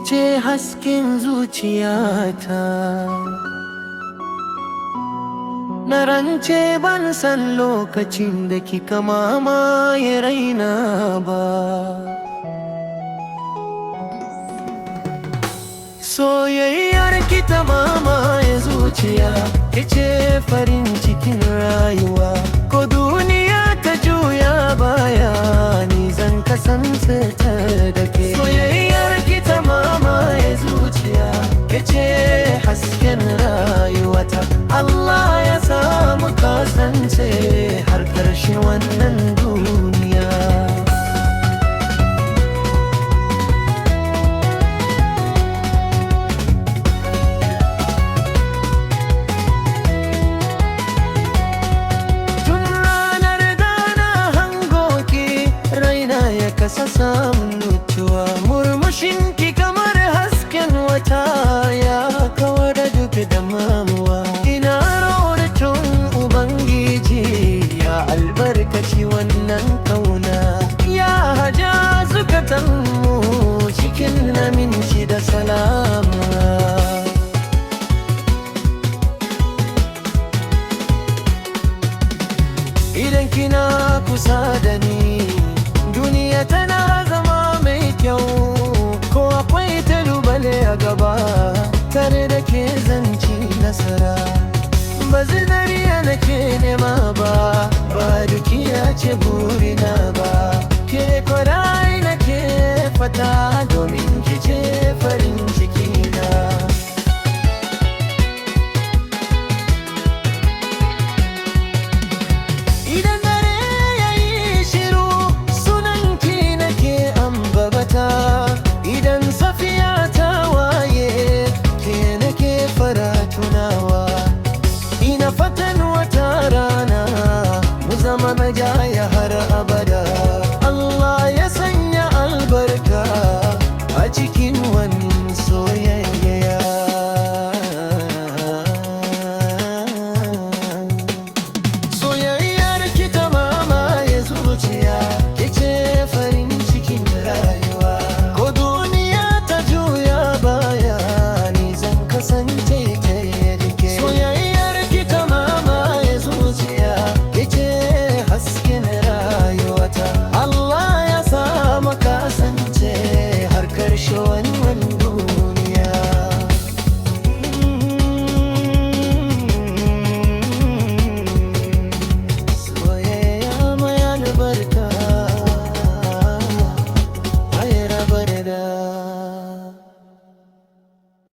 ce hasken zuciyata. Na rance ban san lokacin da kika mamaye raina ba. Soyayyar ki ta mamaye zuciya, kice farin cikin rayuwa. Ko duniya ta juya baya, ni zan kasance tare da ke. Soyayyar ki ta mamaye zuciya, kice hasken rayuwata. Allah ya samu kasance har ƙarshen wannan duniya. Kasa samun nutsuwa, murmushin ki kamar hasken wata ya kawar da duk damuwa. Ina roƙon Ubangiji ya albarkaci wannan kauna, ya haja zukatanmu cikin aminci da salama. Idan kina kusa da ni, duniya tana zama mai kyau. Ko akwai talubale a gaba, tare da ke zanci nasara. Ba zinariya nake nema ba, ba dukiya ce burina ba. Ke kwarai nake fata